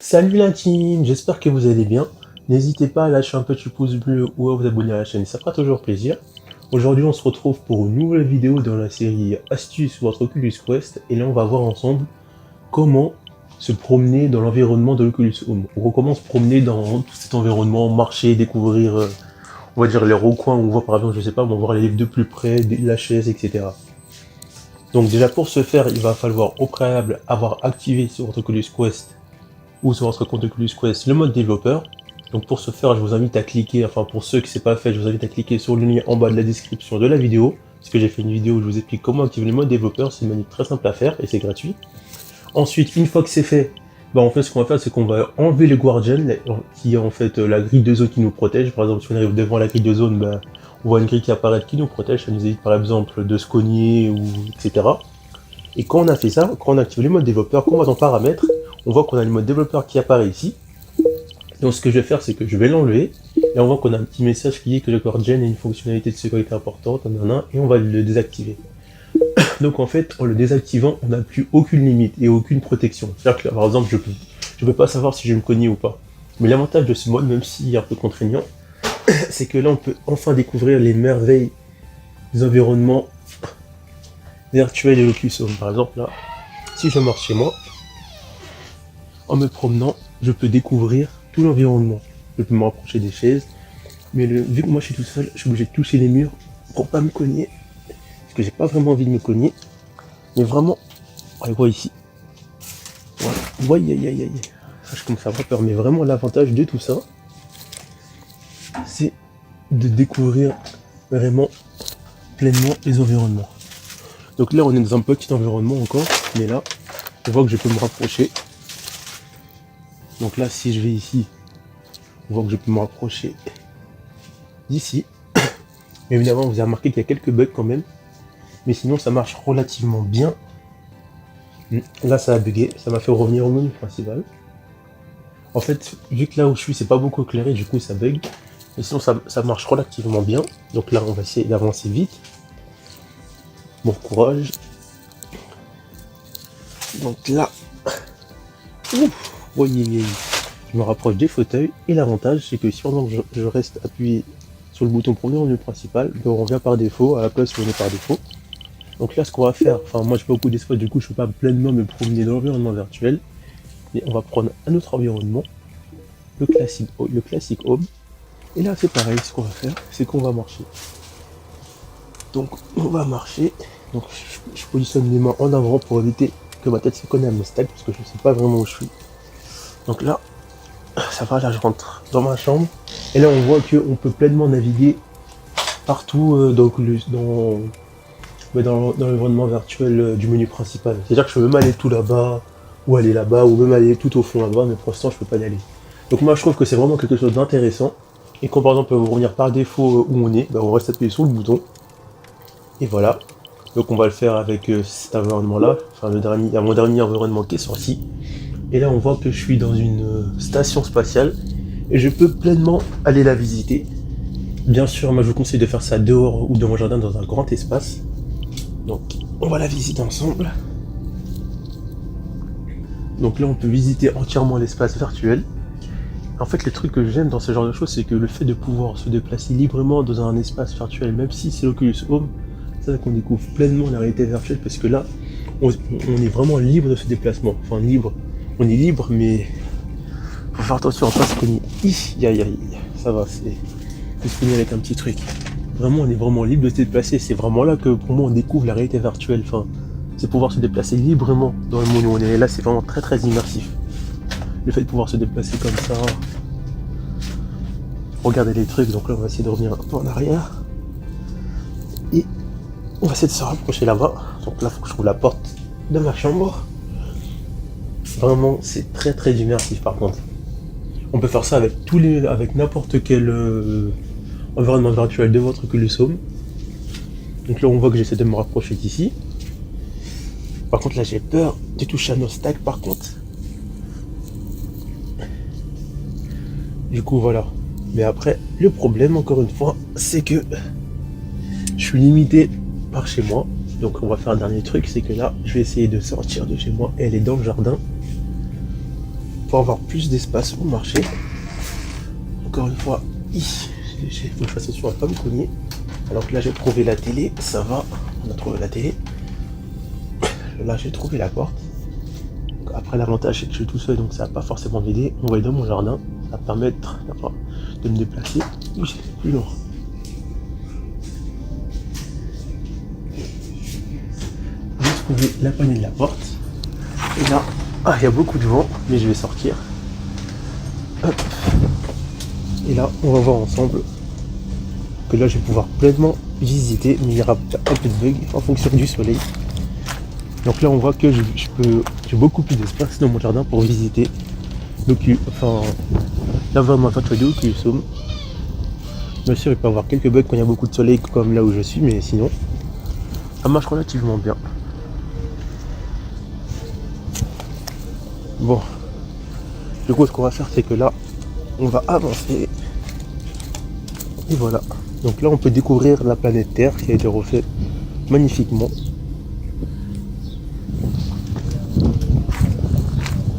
Salut la team, j'espère que vous allez bien. N'hésitez pas à lâcher un petit pouce bleu ou à vous abonner à la chaîne, ça fera toujours plaisir. Aujourd'hui on se retrouve pour une nouvelle vidéo dans la série Astuces sur votre Oculus Quest. Et là on va voir ensemble comment se promener dans l'environnement de l'Oculus Home. On comment se promener dans tout cet environnement, marcher, découvrir, on va dire les recoins où on voit par exemple, je sais pas, on va voir les livres de plus près, la chaise, etc. Donc déjà pour ce faire, il va falloir au préalable avoir activé sur votre Oculus Quest ou sur votre compte Oculus Quest le mode développeur. Donc pour ce faire, je vous invite à cliquer, enfin pour ceux qui c'est pas fait, je vous invite à cliquer sur le lien en bas de la description de la vidéo, parce que j'ai fait une vidéo où je vous explique comment activer le mode développeur, c'est une manip très simple à faire et c'est gratuit. Ensuite, une fois que c'est fait, en fait ce qu'on va faire c'est qu'on va enlever le Guardian, qui est en fait la grille de zone qui nous protège. Par exemple si on arrive devant la grille de zone, on voit une grille qui apparaît qui nous protège, ça nous évite par exemple de se cogner, ou etc. Et quand on a fait ça, quand on active le mode développeur, qu'on va dans paramètres, on voit qu'on a le mode développeur qui apparaît ici. Donc ce que je vais faire, c'est que je vais l'enlever, et on voit qu'on a un petit message qui dit que le Guardian a une fonctionnalité de sécurité importante, et on va le désactiver. Donc en fait, en le désactivant, on n'a plus aucune limite et aucune protection. C'est-à-dire que là, par exemple, je ne peux pas savoir si je vais me cogner ou pas. Mais l'avantage de ce mode, même s'il est un peu contraignant, c'est que là, on peut enfin découvrir les merveilles des environnements virtuels de l'Oculus Home. Par exemple, là, si je marche chez moi, en me promenant, je peux découvrir tout l'environnement. Je peux me rapprocher des chaises, mais vu que moi je suis tout seul, je suis obligé de toucher les murs pour pas me cogner, parce que j'ai pas vraiment envie de me cogner. Mais vraiment, on voit ici. Voilà. Aïe. Je commence à avoir peur, mais vraiment l'avantage de tout ça, c'est de découvrir vraiment pleinement les environnements. Donc là on est dans un petit environnement encore, mais là, on voit que je peux me rapprocher. Donc là, si je vais ici, on voit que je peux me rapprocher d'ici. Mais évidemment, vous avez remarqué qu'il y a quelques bugs quand même. Mais sinon, ça marche relativement bien. Là, ça a bugué. Ça m'a fait revenir au menu principal. En fait, vu que là où je suis, c'est pas beaucoup éclairé, du coup, ça bug. Mais sinon, ça marche relativement bien. Donc là, on va essayer d'avancer vite. Bon courage. Donc là... Ouf. Je me rapproche des fauteuils et l'avantage c'est que si pendant que je reste appuyé sur le bouton promener au menu principal, on revient par défaut à la place où on est par défaut. Donc là ce qu'on va faire, moi j'ai pas beaucoup d'espace, du coup je peux pas pleinement me promener dans l'environnement virtuel, mais on va prendre un autre environnement, le classique Home, et là c'est pareil, ce qu'on va faire, c'est qu'on va marcher. Donc on va marcher, donc je positionne les mains en avant pour éviter que ma tête se cogne à mes stacks, parce que je sais pas vraiment où je suis. Donc là, ça va, là je rentre dans ma chambre, et là on voit qu'on peut pleinement naviguer partout dans l'environnement virtuel du menu principal. C'est-à-dire que je peux même aller tout là-bas, ou même aller tout au fond là-bas, mais pour l'instant je peux pas y aller. Donc moi je trouve que c'est vraiment quelque chose d'intéressant, et quand par exemple on peut revenir par défaut où on est, on reste appuyé sur le bouton, et voilà. Donc on va le faire avec cet environnement-là, il y a mon dernier environnement qui est sorti. Et là on voit que je suis dans une station spatiale et je peux pleinement aller la visiter. Bien sûr, moi je vous conseille de faire ça dehors ou dans mon jardin dans un grand espace. Donc on va la visiter ensemble. Donc là on peut visiter entièrement l'espace virtuel. En fait le truc que j'aime dans ce genre de choses, c'est que le fait de pouvoir se déplacer librement dans un espace virtuel, même si c'est l'Oculus Home, c'est là qu'on découvre pleinement la réalité virtuelle, parce que là on est vraiment libre de ce déplacement. Enfin libre. On est libre, mais faut faire attention à pas se cogner. Ça va, c'est se cogner avec un petit truc. Vraiment, on est vraiment libre de se déplacer. C'est vraiment là que pour moi on découvre la réalité virtuelle. C'est pouvoir se déplacer librement dans le monde où on est. Et là, c'est vraiment très très immersif. Le fait de pouvoir se déplacer comme ça, regarder les trucs. Donc là, on va essayer de revenir un peu en arrière. Et on va essayer de se rapprocher là-bas. Donc là, faut que je trouve la porte de ma chambre. Vraiment, c'est très très immersif par contre. On peut faire ça avec n'importe quel environnement virtuel de votre Oculus Home. Donc là, on voit que j'essaie de me rapprocher d'ici. Par contre, là, j'ai peur de toucher à nos stacks par contre. Du coup, voilà. Mais après, le problème, encore une fois, c'est que je suis limité par chez moi. Donc on va faire un dernier truc, c'est que là, je vais essayer de sortir de chez moi et aller dans le jardin. pour avoir plus d'espace pour marcher. Encore une fois, il faut que je fasse attention à ne pas me cogner. Alors que là j'ai trouvé la télé, ça va, on a trouvé la télé. Là j'ai trouvé la porte. Après l'avantage c'est que je suis tout seul donc ça va pas forcément m'aider. On va aller dans mon jardin, ça va permettre de me déplacer. Oui, c'est plus long. J'ai trouvé la poignée de la porte. Et là, il y a beaucoup de vent, mais je vais sortir. Hop. Et là, on va voir ensemble que là, je vais pouvoir pleinement visiter, mais il y aura un peu de bug en fonction du soleil. Donc là, on voit que j'ai beaucoup plus d'espace dans mon jardin pour visiter l'environnement vidéo qui est somme. Bien sûr, il peut y avoir quelques bugs quand il y a beaucoup de soleil, comme là où je suis, mais sinon, ça marche relativement bien. Bon, du coup, ce qu'on va faire, c'est que là, on va avancer. Et voilà. Donc là, on peut découvrir la planète Terre qui a été refaite magnifiquement.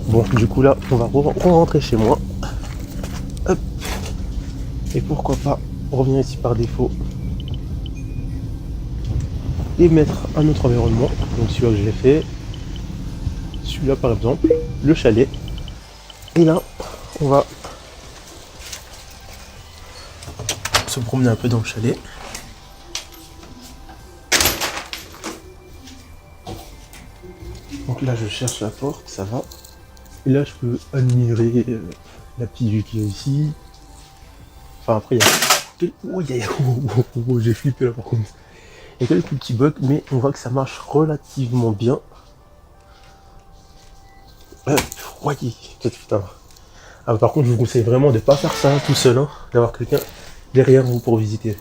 Bon, du coup, là, on va rentrer chez moi. Hop. Et pourquoi pas revenir ici par défaut et mettre un autre environnement. Donc celui-là que j'ai fait. Celui-là, par exemple, le chalet. Et là, on va se promener un peu dans le chalet. Donc là, je cherche la porte, ça va. Et là, je peux admirer la petite vue qu'il y a ici. Enfin, après, il y a... j'ai flippé là par contre. Il y a quelques petits bugs, mais on voit que ça marche relativement bien. Voyez, putain. Ah, par contre, je vous conseille vraiment de ne pas faire ça tout seul, hein, d'avoir quelqu'un derrière vous pour visiter.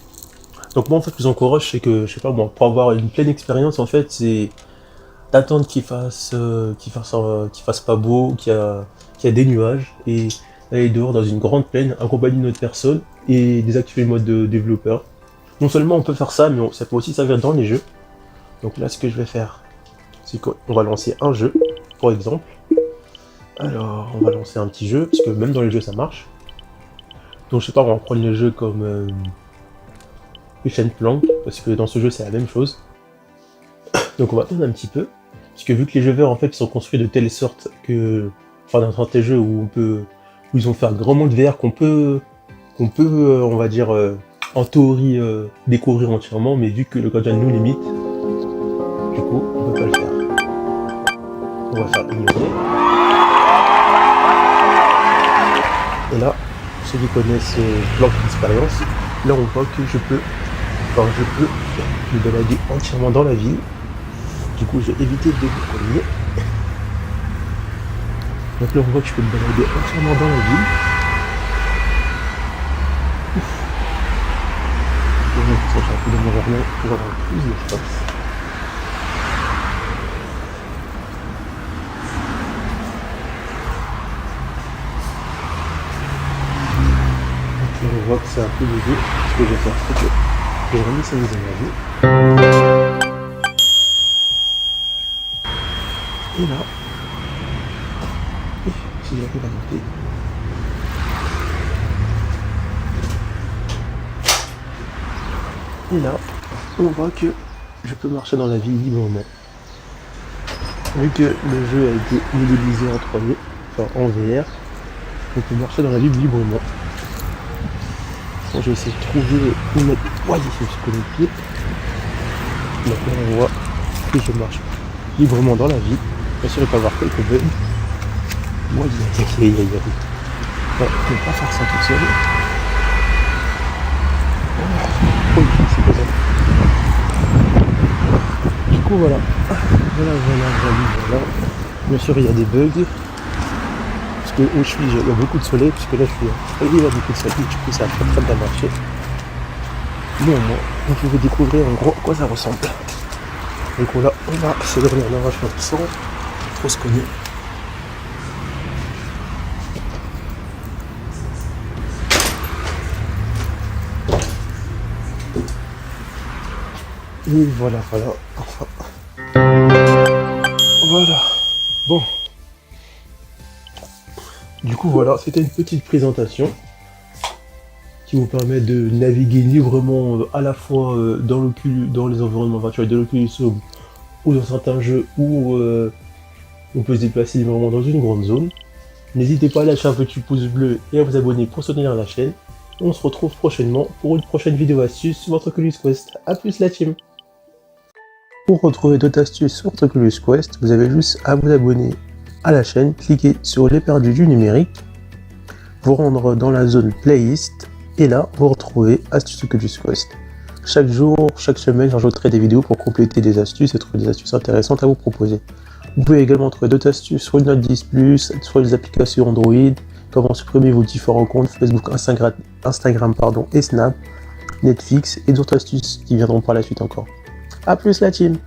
Donc moi, en fait, je vous encourage, c'est que, je sais pas, moi, pour avoir une pleine expérience, en fait, c'est d'attendre qu'il fasse pas beau, qu'il y a des nuages, et d'aller dehors dans une grande plaine, accompagné d'une autre personne, et désactiver le mode de développeur. Non seulement on peut faire ça, mais ça peut aussi servir dans les jeux. Donc là, ce que je vais faire, c'est qu'on va lancer un jeu, par exemple. Alors, on va lancer un petit jeu, parce que même dans les jeux, ça marche. Donc, je sais pas, on va prendre le jeu comme Chaîne Plank, parce que dans ce jeu, c'est la même chose. Donc, on va attendre un petit peu, parce que vu que les jeux verts, en fait, ils sont construits de telle sorte que, enfin, dans certains jeux où ils ont fait un grand monde vert qu'on peut, on va dire, en théorie, découvrir entièrement, mais vu que le Guardian nous limite, du coup, on peut pas le faire. On va faire ignorer. Et là, ceux qui connaissent Plank d'expérience, là on voit que je peux me balader entièrement dans la ville. Du coup, j'ai évité de me cogner. Donc là, on voit que je peux me balader entièrement dans la ville. Je vais me changer un peu de mon jardin pour avoir plus d'espace. On voit que c'est un peu léger. Ce que je vais faire, c'est que je vais remettre sa mise en vie. Et là, si j'arrive à monter, et là, on voit que je peux marcher dans la ville librement. Vu que le jeu a été modélisé en 3D, enfin en VR, on peut marcher dans la ville librement. Bon, je vais essayer de trouver une mettre. Ouais, je me suis connecté. Maintenant on voit que je marche librement dans la ville. Bien sûr, il peut y avoir quelques bugs. Ouais, non, on ne peut pas faire ça tout seul. Oh, c'est pas ça. Du coup, voilà. Voilà. Bien sûr, il y a des bugs. Parce que où je suis, il y a beaucoup de soleil, puisque là, il y a beaucoup de soleil, du coup, ça a très bien marché. Néanmoins, vous pouvez découvrir en gros à quoi ça ressemble. Donc là, on va essayer de revenir dans la chambre sans trop se cogner. Et voilà. Enfin. Voilà. Bon. Du coup voilà, c'était une petite présentation qui vous permet de naviguer librement à la fois dans les environnements virtuels de l'Oculus Home ou dans certains jeux où on peut se déplacer librement dans une grande zone. N'hésitez pas à lâcher un petit pouce bleu et à vous abonner pour soutenir la chaîne. On se retrouve prochainement pour une prochaine vidéo astuce sur votre Oculus Quest. A plus la team! Pour retrouver d'autres astuces sur votre Oculus Quest, vous avez juste à vous abonner à la chaîne, cliquer sur les perdus du numérique, vous rendre dans la zone playlist et là vous retrouvez Astuces Oculus Quest. Chaque jour, chaque semaine, j'ajouterai des vidéos pour compléter des astuces et trouver des astuces intéressantes à vous proposer. Vous pouvez également trouver d'autres astuces sur le Note 10 Plus, sur les applications Android, comment supprimer vos différents comptes Facebook, Instagram et Snap, Netflix et d'autres astuces qui viendront par la suite encore. A plus la team!